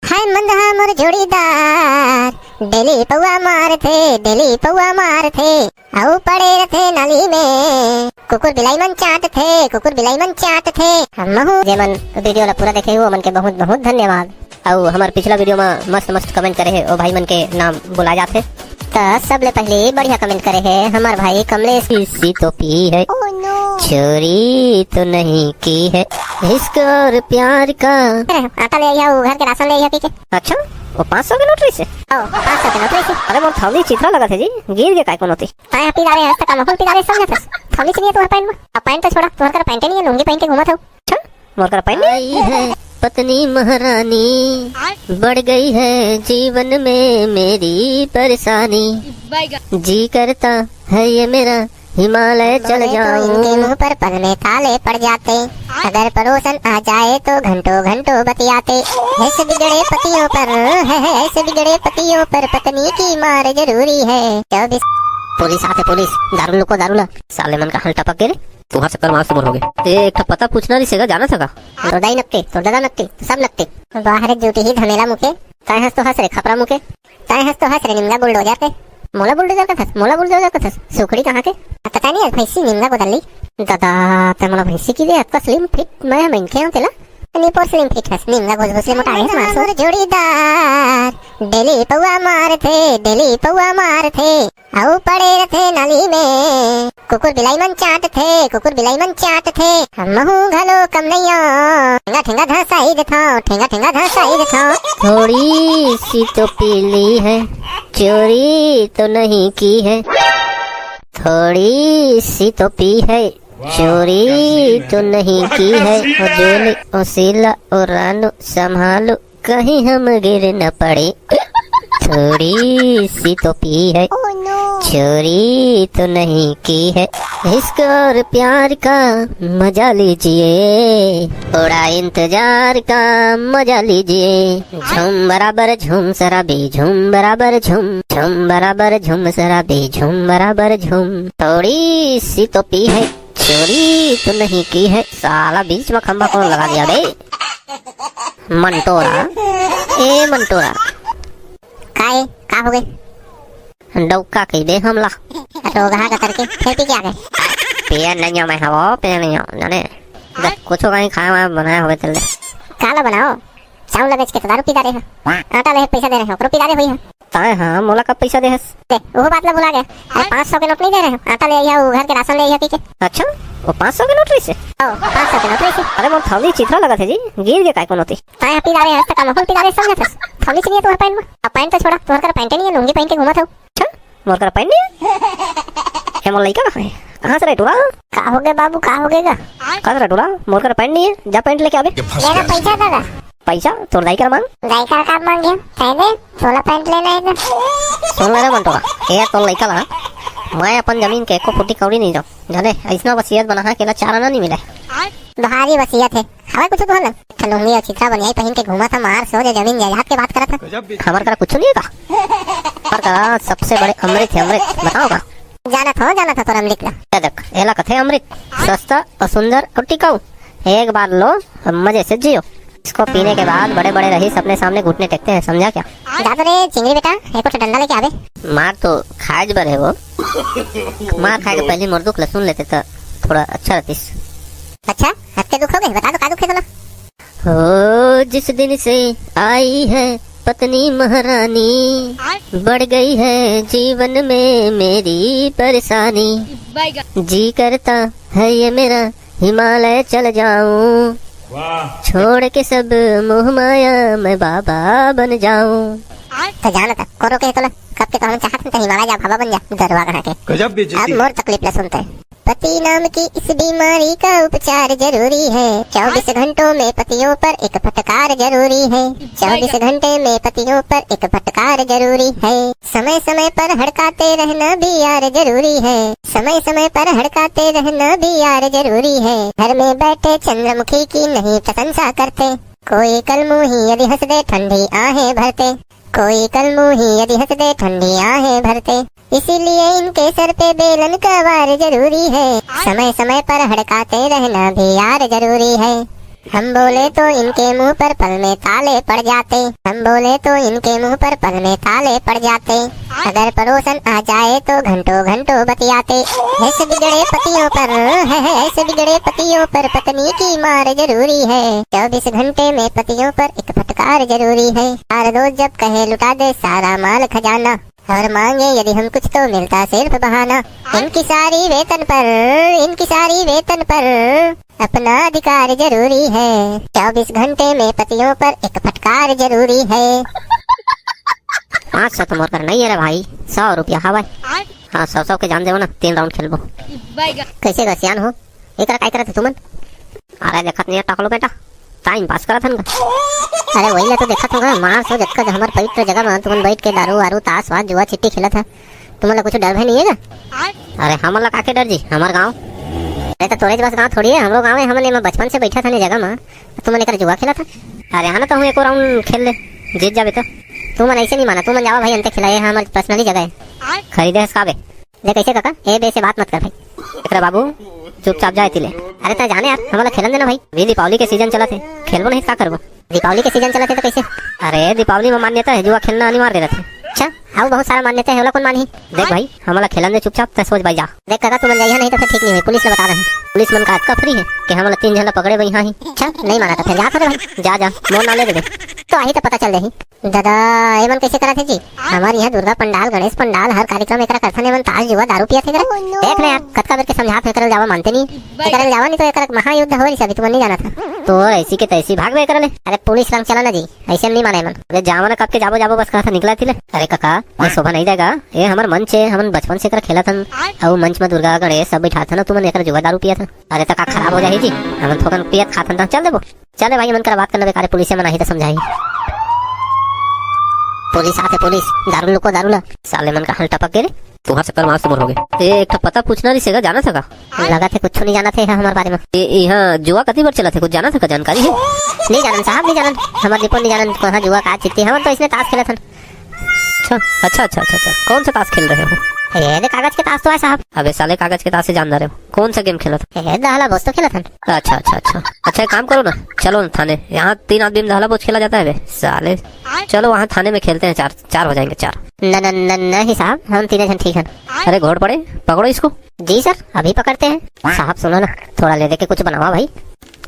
हाय मंदहा मोर जोड़ीदार, डेली पौआ मार थे, आऊ पड़े रथे नाली में, कुकुर बिलाई मन चाट थे। हमहु जेमन वीडियो ला पूरा देखे हो मन के बहुत बहुत धन्यवाद। आऊ हमार पिछला वीडियो में मस्त कमेंट करे है ओ भाई मन के नाम बुला जाते। तो सबले पहले बढ़िया कमेंट करे है हमार भाई कमलेश। किसी तो पी है चोरी तो नहीं की है, इश्क और प्यार का। आटा ले आया घर के राशन ले आया पीछे। अच्छा वो 500 के नोट से। ओ 500 के नोट से। अरे मोर थौली चित्रा लगा थे जी, गिर के काय को नोटी। ताय पी डाले हस्त का महल पी डाले समझत है। थौली से नहीं तो पैंट में। अब पैंट तो छोड़ा, तोहर कर पैंट नहीं है, लुंगी पहन के घूमत हो। अच्छा मोर कर पैंट नहीं है। पत्नी महारानी बढ़ गई है जीवन में मेरी परेशानी, जी करता है ये मेरा हिमालय चल जाऊं। इनके मुंह पर पल में ताले पड़ जाते, अगर पड़ोसन आ जाए तो घंटों घंटों बतियाते। ऐसे बिगड़े पतियों पर पत्नी की मार जरूरी है। 24 पुलिस आते, पुलिस दारू को दारू ला साले मन का हल टपक गए। तुम्हारा चक्कर मार से मोर हो गए। एक पता पूछना नहीं सेगा जाना सका। तो दाई नक्के, तो दादा नक्के, तो सब नक्के। बाहर ड्यूटी ही धमेला मुके, ताय हंस तो हंस रे खपरा मुके, ताय हंस तो हंस रे निम्ना बुलडोजर पे। मोला बुलडोजर का था सुखड़ी कहाँ के पता नहीं। भैंसी निम्ना को दल्ली दादा ते मोला भैंसी की दे अक्का स्लिम फिट मैं मेंखे हूं तेला अनि पर स्लिम फिट है निम्ना घुस मोटा है मार जोड़ीदार। डेली पौआ मार थे, आऊ पड़े रथे नाली में, कुकुर बिलाई मन चाट थे। हमहु घलो कम नैया, ठेंगा धसाई देथा। थोड़ी सी तो पीली है, चोरी तो नहीं की है। थोड़ी सी तो पी है, चोरी तो नहीं की है। और जोली और सीला और रानू संभालो कहीं हम गिर न पड़े। थोड़ी सी तो पी है, चोरी तो नहीं की है, इश्क और प्यार का मजा लीजिए, थोड़ा इंतजार का मजा लीजिए। झूम बराबर झूम शराबी, झूम बराबर झूम बराबर झूम शराबी, झूम बराबर झूम। थोड़ी सी तो पी है, चोरी तो नहीं की है। साला बीच में खंबा कौन लगा दिया बे? मंटोरा ए मंटोरा का हो गए? डौका कही दे हमला रोगा का करके खेती क्या गए? पिया नहीं मैं हवा पिया नहीं जाने कुछ कहीं खाया बनाया होगा चल दे। काला बनाओ चावल बेच के दारू पिला रहे हो, आटा ले पैसा दे रहे हो, ओकरो पिला रहे हुई है। ताए हां मोला का पैसा दे हस दे वो बात ला भुला गया। 500 के नोट नहीं दे रहे हो, आटा ले आया घर के राशन ले आया पीछे। अच्छा वो 500 के नोट से। ओ 500 के नोट से। अरे मोर थौली चित्रा लगा थे जी, गिर के काय को नोटी। ताए पिला रहे हस्त का महल पिला रहे समझत है। थौली से नहीं तो पैंट में। अब पैंट तो छोड़ा, तोहर कर पैंट नहीं है, लुंगी पहन के घूमत हो। अच्छा मोर कर पैंट नहीं है। मोर लइका कहां से रे टुरा? का हो गए बाबू, का हो गएगा? कहां से टुरा? मोर कर पैंट नहीं है, जा पैंट लेके आवे। लेना पैसा दादा। पैसा तोर दाई कर मांग। दाई का मांगे कह दे, थोड़ा पैंट लेना है। सुन ले रे मंटोरा, ए तो लइका ला मैं अपन जमीन के एको फुटी कौड़ी नहीं जाऊं जाने। ऐसा वसीयत बना केला चाराना नहीं मिले। भारी वसीयत है हमें कुछ तो ना। लुंगी और चित्रा बनियाई पहन के घूमा था, मार सो जमीन जायदाद के बात करा था। हमार करा कुछ नहीं था, पर करा सबसे बड़े अमृत है। अमृत बताओ का जाना था तो अमृत ला देख एला कथे अमृत सस्ता और सुंदर और टिकाऊ। एक बार लो मजे से जियो। इसको पीने के बाद बड़े बड़े रईस अपने सामने घुटने टेकते हैं, समझा क्या? जा तो रे चिंगड़ी बेटा, एक तो डंडा लेके आवे। मार तो खाज बर है वो, मार खाए के पहले मुर्दुक लहसुन लेते तो थोड़ा अच्छा रहतीस। अच्छा हत्ते दुख हो गए, बता दो का दुख है तो। हो जिस दिन से आई है पत्नी महारानी, बढ़ गई है जीवन में मेरी परेशानी, जी करता है ये मेरा हिमालय चल जाऊं, छोड़ के सब मोह माया मैं बाबा बन जाऊं। तो जाना था करो के तो कब के तो हम चाहते थे हिमालय जा बाबा बन जा दरवा कहा के। गजब बेइज्जती। अब मोर तकलीफ ला सुनते हैं। पति नाम की इस बीमारी का उपचार जरूरी है, 24 घंटों में पतियों पर एक फटकार जरूरी है, 24 घंटे में पतियों पर एक फटकार जरूरी है, समय समय पर हड़काते रहना भी यार जरूरी है, समय समय पर हड़काते रहना भी यार जरूरी है, घर में बैठे चंद्रमुखी की नहीं प्रशंसा करते, कोई कलमुही यदि हंस दे ठंडी आहें भरते, कोई कलमुही यदि हंस दे ठंडी आहें भरते, इसीलिए इनके सर पे बेलन का वार जरूरी है, समय समय पर हड़काते रहना भी यार जरूरी है। हम बोले तो इनके मुंह पर पल में ताले पड़ जाते, हम बोले तो इनके मुंह पर पल में ताले पड़ जाते, अगर पड़ोसन आ जाए तो घंटों घंटों बतियाते। ऐसे बिगड़े पतियों पर ऐसे बिगड़े पतियों पर पत्नी की मार जरूरी है, 24 घंटे में पतियों पर एक फटकार जरूरी है। हर रोज जब कहे लुटा दे सारा माल खजाना, और मांगे यदि हम कुछ तो मिलता सिर्फ बहाना। इनकी सारी वेतन पर अपना अधिकार जरूरी है, 24 घंटे में पतियों पर एक फटकार जरूरी है। 500 तो मोर कर नहीं है रे भाई, 100 रुपया। हाँ भाई, हाँ 100 के जान देव ना, 3 राउंड खेलबो। कैसे गसियान हो, एक काय करत तुमन? अरे देखत नहीं टाकलो बेटा, टाइम पास करत हन। अरे वही तो देखत होगा, मार सो जतका हमार पवित्र जगह में तुमन बैठ के दारू वारू ताश वाश जुआ चिट्टी खेलत है, तुमन कुछ डर भय नहीं है का? अरे हमन का के डर जी, हमार गांव अरे तो तोरे बस गांव थोड़ी है, हमरो गांव है। हमन में बचपन से बैठा था ने जगह में, तुमन एक जुआ खेला था। अरे हाँ ना, तो हम एक राउंड खेल ले, जीत जाबे तो। तुमन ऐसे नहीं माना, तुमन जावा भाई अंते खिलाए, हमारी पर्सनली जगह है। खरीदे है काबे देख कैसे काका, ए बे से बात मत कर भाई। एकरा बाबू चुपचाप जाए तिले। अरे ता जाने यार, हमारा खेलन देना भाई, अभी दीपावली के सीजन चला थे, खेलबो नहीं का करबो? दीपावली के सीजन चला थे तो कैसे? अरे दीपावली में मान्यता है जुआ खेलना अनिवार्य रहता है। अच्छा, आओ बहुत सारा मान्यता है, कौन मानी? देख भाई हमारा खेलन दे चुपचाप, तो सोच भाई जा। देख काका तुम जाइए नहीं तो फिर ठीक नहीं है, पुलिस ने बता रहे हैं। पुलिस मन का अटका फ्री है कि हमारा 3 जन पकड़े वही। हाँ ही अच्छा नहीं माना तो फिर जा भाई, जा जा मोर ना ले दे तो आई तो पता चल रही। दादा एमन कैसे करा थे जी? हमारे यहाँ दुर्गा पंडाल, गणेश पंडाल, हर कार्यक्रम एकरा करथन। एमन ताश जुआ दारू पिया थे। देख ले यार, कतका बेर के समझात एकरा जावा मानते नहीं, एकरा जावा नहीं तो एकरा महायुद्ध हो रही सभी, तुमन नहीं जाना था तो ऐसी के तैसी भाग गए कर ले। अरे पुलिस रंग चला ना जी, ऐसे नहीं माने मन। अरे जावा ना कब के जाबो बस कहा था निकला थी। अरे काका ये शोभा नहीं देगा, ये हमार मंच है, हम बचपन से एकरा खेला था और मंच में दुर्गा गणेश सब बैठा था ना, तुमन एकरा जुआ दारू पिया था। अरे तक खराब हो जाए जी, हम थोकन पियत खातन था। चल देबो, चले भाई मन कर बात करना बेकार, पुलिस में नहीं तो समझाई। पुलिस आते, पुलिस दारू लुको दारू ला, साले मन का हल टपक गए। तुम्हारा चक्कर मार से मोर हो गए। एक पता पूछना नहीं सेगा, जाना था का? लगा थे कुछ नहीं जाना थे हमारे बारे में। यहाँ जुआ कती बार चला थे, कुछ जाना था का? जानकारी है? नहीं जानन साहब, नहीं जानन, हमारे दीपो नहीं जानन कहाँ जुआ का चिट्ठी, हम तो इसने ताश खेला था। अच्छा, कौन सा ताश खेल रहे हो? ये कागज के ताश तो है साहब। अबे साले कागज के ताश से जान रहे हो, कौन सा गेम खेला था? दहला बोझ तो खेला था। अच्छा एक काम करो ना, चलो ना थाने, यहाँ 3 आदमी में दहला बोझ खेला जाता है बे साले। चलो वहाँ थाने में खेलते हैं, 4 हो जाएंगे 4। नहीं साहब, हम 3 जन ठीक है। अरे घोड़ पड़े, पकड़ो इसको। जी सर, अभी पकड़ते हैं। साहब सुनो ना, थोड़ा ले दे के कुछ बनवा भाई।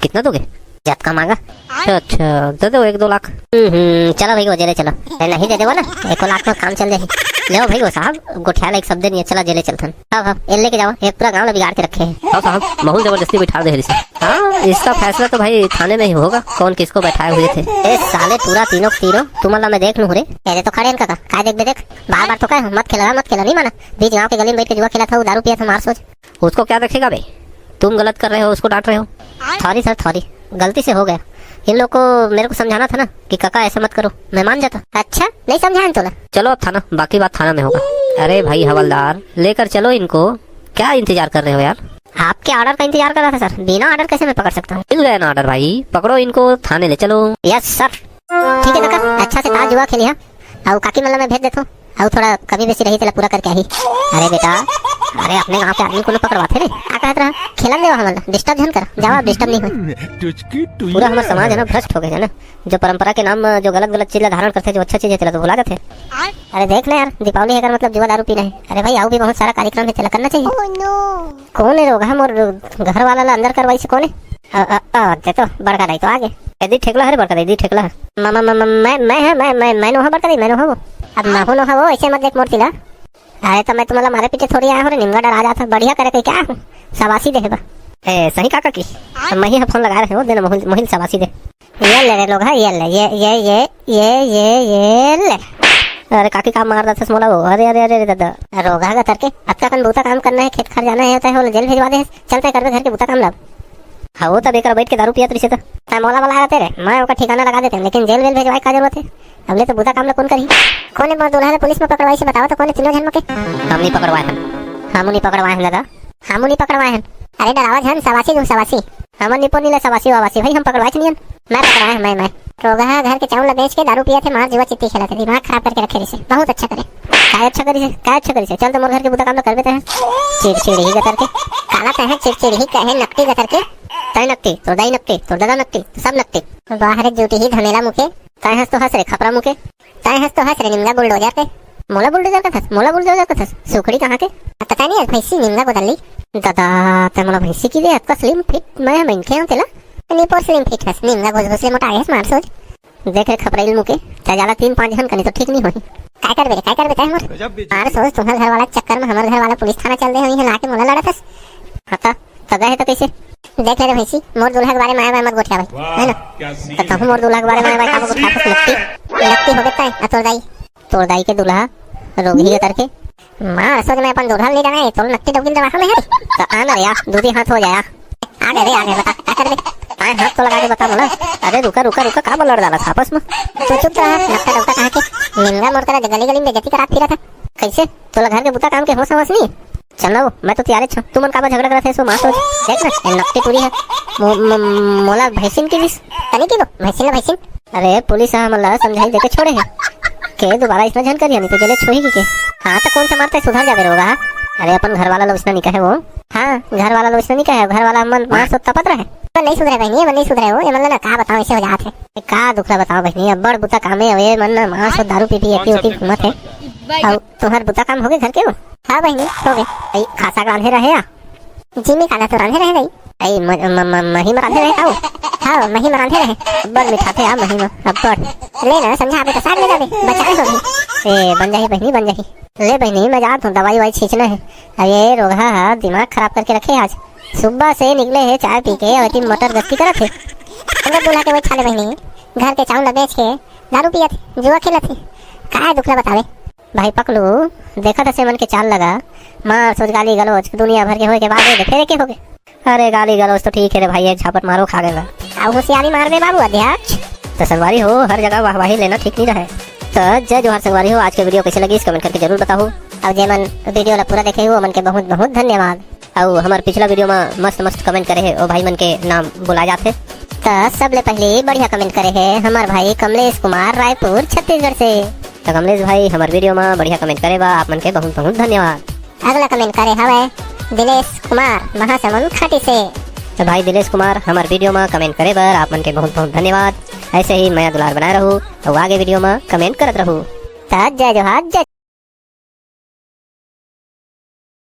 कितना दोगे? जब का मांगा। अच्छा दे दो 1-2 लाख। चलो भाई वो जेले चलो। नहीं दे देवो ना 1 लाख में काम चल जाए। ले भाई वो साहब, गोठियाल एक शब्द नहीं है, चला जेले चलथन। हाँ ये लेके जाओ, एक पूरा गाँव बिगाड़ के रखे हैं। हाँ साहब, बहुत जबरदस्ती बैठा दे से। हाँ इसका फैसला तो भाई थाने में ही होगा, कौन किसको बैठाए हुए थे। ए साले पूरा तीनों तुम्हारा मैं देख लूँ रे। पहले तो खड़े काका, काय देख बार तो क्या मत खेला नहीं माना। बीच गाँव के गली में बैठ के जुआ खेला था, दारू पिया था, मार सोच। उसको क्या देखेगा भाई, तुम गलत कर रहे हो, उसको डांट रहे हो। सॉरी सर, सॉरी, गलती से हो गया। इन लोग को मेरे को समझाना था ना कि काका ऐसा मत करो, मैं मान जाता। अच्छा नहीं समझाया तो। चलो अब थाना, बाकी बात थाना में होगा। अरे भाई हवलदार, लेकर चलो इनको, क्या इंतजार कर रहे हो यार? आपके ऑर्डर का इंतजार कर रहा था सर, बिना ऑर्डर कैसे मैं पकड़ सकता हूँ? मिल गया ना ऑर्डर भाई, पकड़ो इनको, थाने ले चलो। Yes sir. ठीक है काका, अच्छा से ताश जुआ खेलिया और काकी मतलब मैं भेज देता हूँ, और थोड़ा कभी बेसी रही चला पूरा करके आई। अरे बेटा, अरे अपने गाँव के आदमी को पकड़वाते रे, क्या कहत रहा? खेलन देवा हमारा, डिस्टर्ब धन कर, जावा डिस्टर्ब नहीं हो। पूरा हमारा समाज है ना भ्रष्ट हो गया है ना, जो परंपरा के नाम जो गलत चीज धारण करते, जो अच्छा चीज है तो भुला जाते। अरे देख ना यार, दीपावली है मतलब जुआ दारू पीना है। अरे भाई आओ भी बहुत सारा कार्यक्रम है, चला करना चाहिए। कौन है रोग, हम और घर वाला ला अंदर करवाई से कौन है? तो बड़का दाई तो आगे यदि ठेकला है, बड़का दाई ठेकला है। मैं नो बड़का दाई, मैं नो वो अब ना नो वो ऐसे मत देख मोर तिला। अरे तो मैं तुम्हारा मारे पीछे थोड़ी आया हूँ, निमगा डरा जाता, बढ़िया करे कहीं क्या शाबाशी दे बा। सही काका की मैं ही फोन लगा रहे हो, देना मोहिल शाबाशी दे। ये ले रे लोग है, ये ले ये ले। अरे काकी काम मार रहा था मोला वो। अरे दादा रोगा का तरके अब कन बूता काम करना है, खेत खार जाना है, होता है जेल भेजवा दे, चलते कर घर के बूता काम लब। हाँ वो तो बेकार बैठ के दारू पिया तुझे तो मोला वाला आते रे, मैं उसका ठिकाना लगा देते, लेकिन जेल वेल भेजवाए का जरूरत है? अगले तो बुता काम ला कौन करी? कौन है दूल्हा ने पुलिस में पकड़वाई से बताओ तो, कौन है तीनों जन के? हम नहीं पकड़वाए हैं, हम नहीं पकड़वाए हैं दादा, हम नहीं पकड़वाए हैं। अरे डरावा जन सवासी दो सवासी, हम निपो नीले सवासी वावासी भाई, हम पकड़वाए नहीं, मैं पकड़वाए, मैं रोगा घर के चावल बेच के दारू पिया थे, मार जुआ चिट्टी खेला थे, दिमाग खराब करके रखे रिसे। बहुत अच्छा करे, काय अच्छा करी से चल तो मोर घर के बुता काम तो कर देते हैं। चिड़चिड़ी ही गतर के काला तह चिड़चिड़ी ही कहे नकटी गतर के तय नकटी तो दाई नकटी तो दादा नकटी सब नकटी बाहर ड्यूटी ही धमेला मुके तय हंस तो हंस रे खपरा मुके तय हंस तो हंस रे निमगा बुलडोजर पे मोला बुलडोजर का था सुखड़ी कहाँ के पता नहीं भैंसी निमगा बदल ली दादा ते मोला भैंसी की दे अतका स्लिम फिट मैं मनखे हूं तेला नहीं पर स्लिम फिट है निमगा घुस मोटा है मार सोच देख रे खपराइल मुके ता जाला 3-5 जन कनी तो ठीक नहीं होई काय करबे तय मोर मार सोच तुम्हारे घर वाला चक्कर में हमारे घर वाला पुलिस थाना चल दे हई है लाके मोला लड़तस हता तदा है तो कैसे देख ले भैंसी मोर दूल्हा के बारे में आया मत गोठिया भाई है ना तो मोर दूल्हा के बारे में आया का गोठिया लगती हो गता है तोर दाई के दूल्हा रोगी के करके मार सोच मैं अपन दूल्हा ले जाना है तो नक्की डोगिल दवा में है तो आना रे यार दूधी हाथ हो जाया आगे बता क्या कर दे आए हाथ तो लगा के बता मोला अरे रुका का बोल लड़ डाला आपस में तो चुप रहा नक्का डोका कहा के निंगा मोर करा गली में बेइज्जती करा फिरा था कैसे तोला घर के बुता काम के हो समझ नहीं चलो मैं तो तैयार छ तू मन का झगड़ा करत है सो मां सोच देख ना नक्की पूरी है मोला भैंसिन की दिस तनी की भैंसिन अरे पुलिस हमला समझाई देके छोड़े है के दोबारा इसमें झन करिया नहीं तो जले छोही के हाँ तो कौन सा मारता है सुधर जाबे रोगा अरे अपन घर वाला लोग इसना नहीं कहे वो हाँ घर वाला लोग इसना नहीं कहे घर वाला मन मार सो तपत रहे नहीं सुधरे बहनी मन नहीं सुधरे वो ये मन ना का बताओ ऐसे हो जात है का दुखला बताओ बहनी अब बड़ बुता कामे हवे मन मार सो दारू पी पी एटी घूमत है अब तुम्हार बुता काम हो गए घर के हो हाँ बहनी हो गए आई खासा रांधे रहे या जी में खाना तो रांधे रहे नहीं आई मही में रांधे रहे खाओ हाँ मही में रांधे रहे बड़ मिठा थे मही में अब्बड़ ले ना समझा पे तो साग ले जाबे बचाए हो ए बन जाही ले बहनी मैं जात हूँ दवाई वाई छींचना है अरे रोगा दिमाग खराब करके रखे आज सुबह से निकले है चाय पी के और मटर गश्ती करत है अंदर बुला के बैठा ले बहनी घर के चावल बेच के दारू पिया थे जुआ खेला थे का दुखला बतावे भाई पकलू देखा था से मन के चाल लगा मार सोच गाली गलोच दुनिया भर के होए के बाद फेरे के हो गए अरे गाली गलोच तो ठीक है रे भाई एक झापट मारो खा गएगा अब होशियारी मार दे बाबू अध्यक्ष तो संगवारी हो हर जगह वाहवाही लेना ठीक नहीं रहे तो जय जोहार संगवारी हो आज के वीडियो कैसे लगी इस कमेंट करके जरूर बताओ अब जे मन वीडियो ला पूरा देखे हो मन के बहुत बहुत धन्यवाद और हमारे पिछला वीडियो में मस्त कमेंट करे है और भाई मन के नाम बुला जाते तो सबले पहले बढ़िया कमेंट करे है हमारे भाई कमलेश कुमार रायपुर छत्तीसगढ़ से तो कमलेश भाई हमारे वीडियो में बढ़िया कमेंट करे बा आप मन के बहुत बहुत धन्यवाद अगला कमेंट करे हवे दिनेश कुमार महासमुंद खाटी से तो भाई दिनेश कुमार हमारे वीडियो में कमेंट करे बर आप मन के बहुत बहुत धन्यवाद ऐसे ही मैं दुलार बनाए रहूँ और आगे वीडियो में कमेंट करत रहूँ जय जोहार जय